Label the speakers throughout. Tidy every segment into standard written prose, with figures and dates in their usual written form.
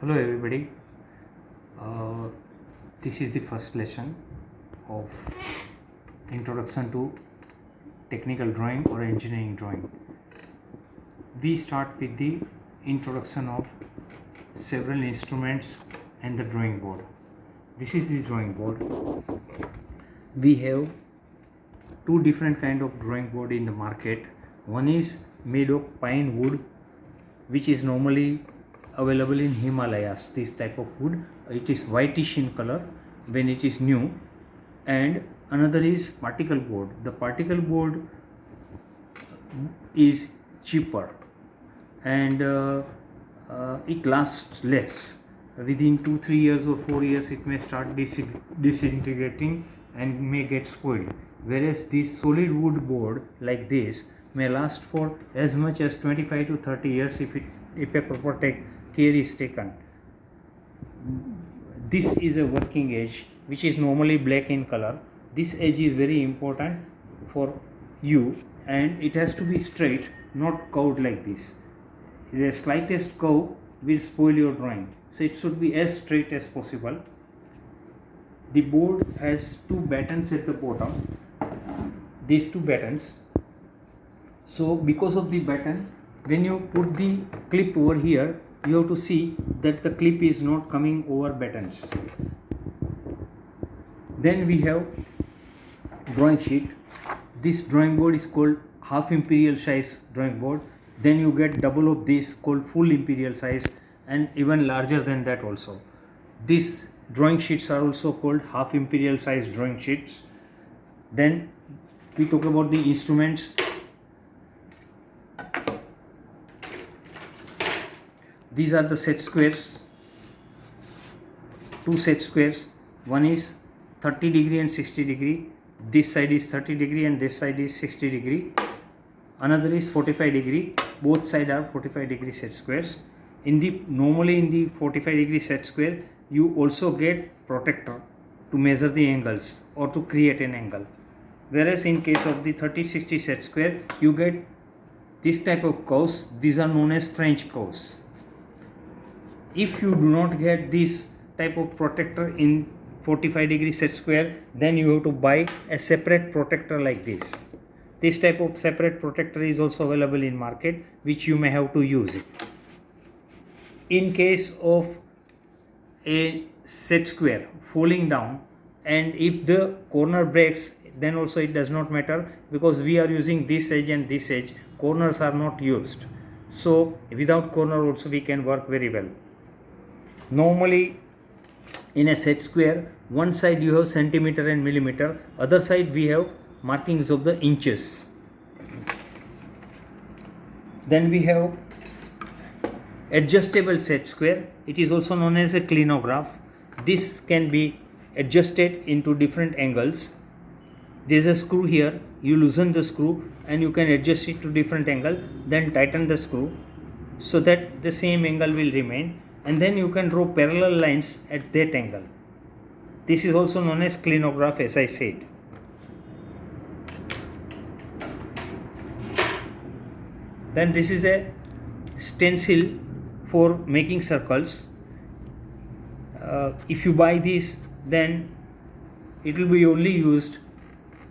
Speaker 1: Hello everybody. Uh, this is the first lesson of introduction to technical drawing or engineering drawing. We start with the introduction of several instruments and the drawing board. This is the drawing board. We have two different kind of drawing board in the market. One is made of pine wood, which is normally available in Himalayas. This type of wood, it is whitish in color when it is new, and another is particle board. The particle board is cheaper and it lasts less. Within 2-3 years or 4 years it may start disintegrating and may get spoiled, whereas this solid wood board like this may last for as much as 25 to 30 years if a proper care is taken. This is a working edge which is normally black in color. This edge is very important for you, and it has to be straight, not curved like this. The slightest curve will spoil your drawing, so it should be as straight as possible. The board has two buttons at the bottom, these two buttons. So because of the button, when you put the clip over here, you have to see that the clip is not coming over buttons. Then we have drawing sheet. This drawing board is called half imperial size drawing board. Then you get double of this called full imperial size, and even larger than that also. These drawing sheets are also called half imperial size drawing sheets. Then we talk about the instruments. These are the set squares, two set squares. One is 30 degree and 60 degree. This side is 30 degree and this side is 60 degree. Another is 45 degree. Both sides are 45 degree set squares. Normally in the 45 degree set square, you also get protector to measure the angles or to create an angle. Whereas in case of the 30-60 set square, you get this type of curves. These are known as French curves. If you do not get this type of protector in 45 degree set square, then you have to buy a separate protector like this. This type of separate protector is also available in market, which you may have to use it. In case of a set square falling down, and if the corner breaks, then also it does not matter, because we are using this edge and this edge. Corners are not used. So without corner also we can work very well. Normally in a set square, one side you have centimeter and millimeter, other side we have markings of the inches. Then we have adjustable set square. It is also known as a clinograph. This can be adjusted into different angles. There is a screw here. You loosen the screw and you can adjust it to different angle, then tighten the screw so that the same angle will remain, and then you can draw parallel lines at that angle. This is also known as clinograph, as I said. Then this is a stencil for making circles. If you buy this, then it will be only used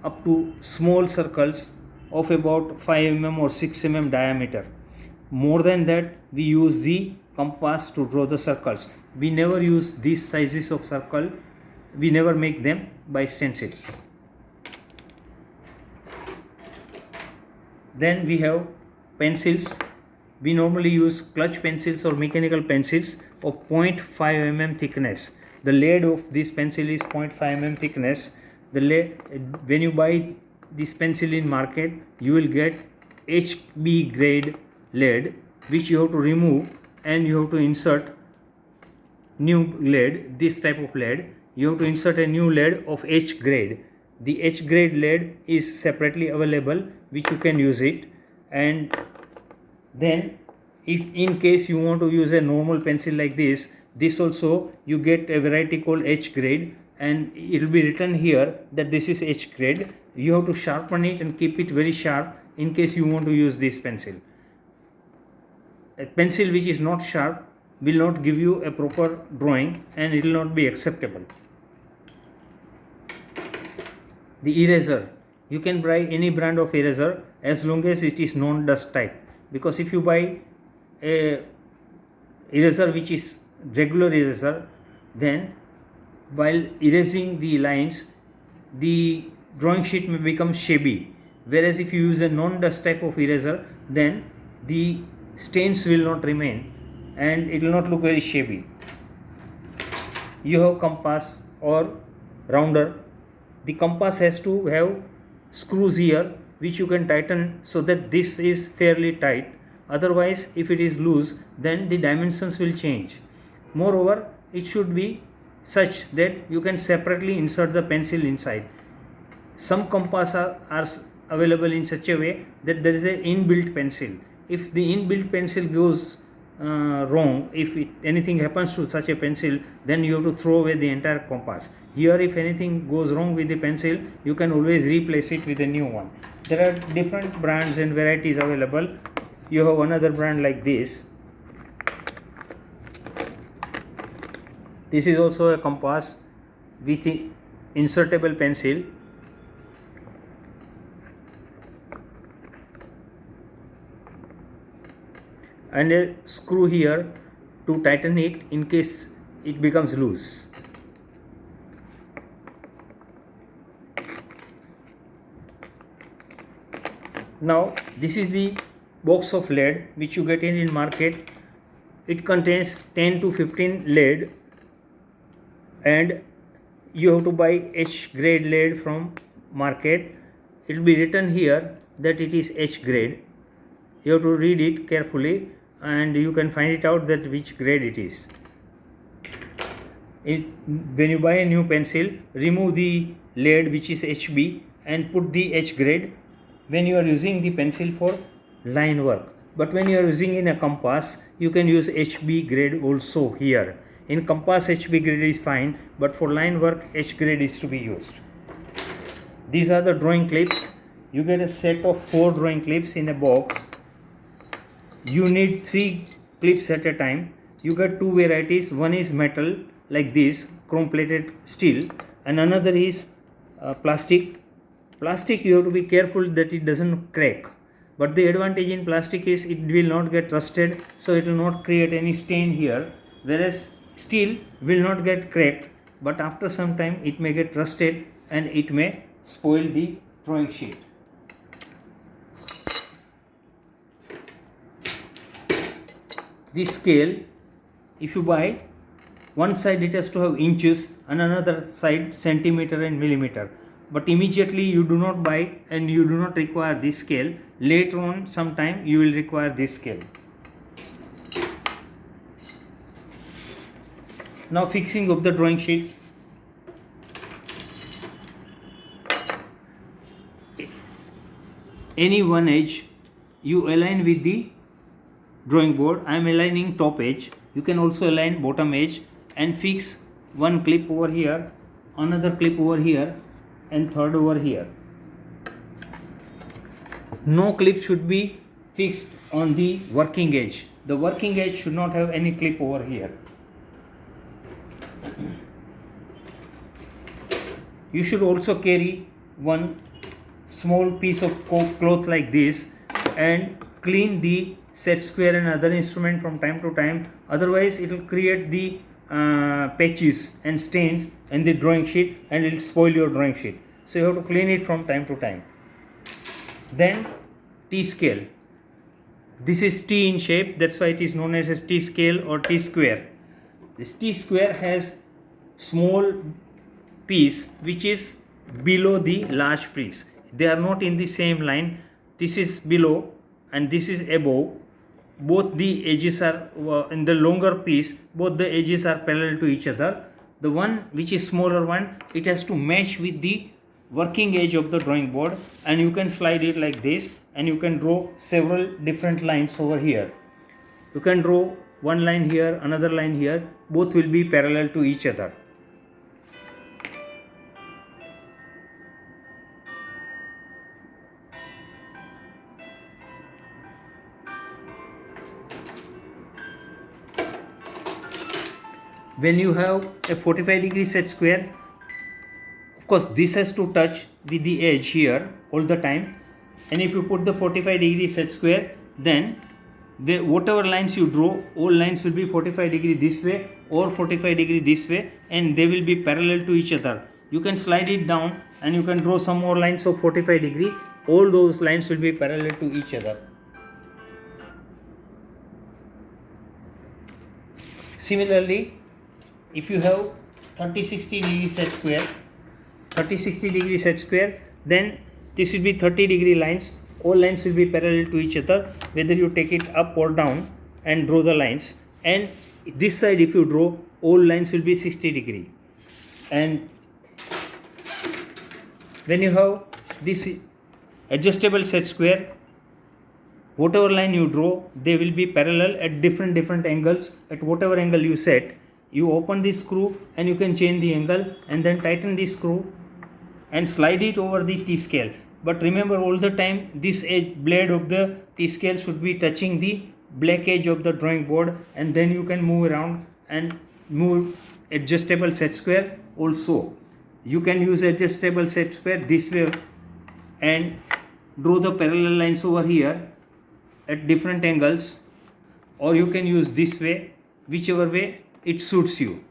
Speaker 1: up to small circles of about 5 mm or 6 mm diameter. More than that, we use the compass to draw the circles. We never use these sizes of circle. We never make them by stencils. Then we have pencils. We normally use clutch pencils or mechanical pencils of 0.5 mm thickness. The lead of this pencil is 0.5 mm thickness. When you buy this pencil in market, you will get HB grade lead, which you have to remove and you have to insert new lead. This type of lead, you have to insert a new lead of H grade. The H grade lead is separately available, which you can use it. And then if in case you want to use a normal pencil like this also you get a variety called H grade, and it will be written here that this is H grade. You have to sharpen it and keep it very sharp in case you want to use this pencil. A pencil which is not sharp will not give you a proper drawing and it will not be acceptable. The eraser, you can buy any brand of eraser as long as it is non-dust type, because if you buy a eraser which is regular eraser, then while erasing the lines the drawing sheet may become shabby, whereas if you use a non-dust type of eraser, then the stains will not remain and it will not look very shabby. You have compass or rounder. The compass has to have screws here which you can tighten so that this is fairly tight. Otherwise, if it is loose, then the dimensions will change. Moreover, it should be such that you can separately insert the pencil inside. Some compass are available in such a way that there is an inbuilt pencil. If the inbuilt pencil goes wrong, if anything happens to such a pencil, then you have to throw away the entire compass. Here, if anything goes wrong with the pencil, you can always replace it with a new one. There are different brands and varieties available. You have another brand like this. This is also a compass with insertable pencil. And a screw here to tighten it in case it becomes loose. Now this is the box of lead which you get in market. It contains 10 to 15 lead and you have to buy H grade lead from market. It will be written here that it is H grade. You have to read it carefully and you can find it out that which grade it is. When you buy a new pencil, remove the lead which is HB and put the H grade when you are using the pencil for line work. But when you are using in a compass, you can use HB grade also here. In compass, HB grade is fine, but for line work, H grade is to be used. These are the drawing clips. You get a set of 4 drawing clips in a box. You need 3 clips at a time. You get 2 varieties. One is metal like this, chrome plated steel, and another is plastic. Plastic, you have to be careful that it doesn't crack. But the advantage in plastic is it will not get rusted, so it will not create any stain here. Whereas steel will not get cracked, but after some time it may get rusted and it may spoil the drawing sheet. This scale, if you buy, one side it has to have inches and another side centimeter and millimeter. But immediately you do not buy and you do not require this scale. Later on sometime you will require this scale. Now fixing of the drawing sheet. Any one edge you align with the drawing board. I am aligning top edge. You can also align bottom edge and fix one clip over here, another clip over here and third over here. No clip should be fixed on the working edge. The working edge should not have any clip over here. You should also carry one small piece of cloth like this and clean the set square and other instrument from time to time. Otherwise it will create the patches and stains in the drawing sheet and it will spoil your drawing sheet. So you have to clean it from time to time. Then T-scale. This is T in shape, that's why it is known as T-scale or T-square. This T-square has small piece which is below the large piece. They are not in the same line. This is below and this is above. Both the edges are in the longer piece, both the edges are parallel to each other. The one which is smaller one, it has to match with the working edge of the drawing board, and you can slide it like this and you can draw several different lines over here. You can draw one line here, another line here, both will be parallel to each other. when you have a 45 degree set square, of course this has to touch with the edge here all the time, and if you put the 45 degree set square, then whatever lines you draw, all lines will be 45 degree this way or 45 degree this way, and they will be parallel to each other. You can slide it down and you can draw some more lines of 45 degree. All those lines will be parallel to each other. Similarly, if you have 30-60 degree set square, 30-60 degree set square, then this will be 30 degree lines. All lines will be parallel to each other, whether you take it up or down and draw the lines. And this side, if you draw, all lines will be 60 degree. And when you have this adjustable set square, whatever line you draw, they will be parallel at different angles. At whatever angle you set, you open this screw and you can change the angle, and then tighten this screw and slide it over the T-scale. But remember, all the time this edge blade of the T-scale should be touching the black edge of the drawing board, and then you can move around and move adjustable set square. Also, you can use adjustable set square this way and draw the parallel lines over here at different angles, or you can use this way, whichever way it suits you.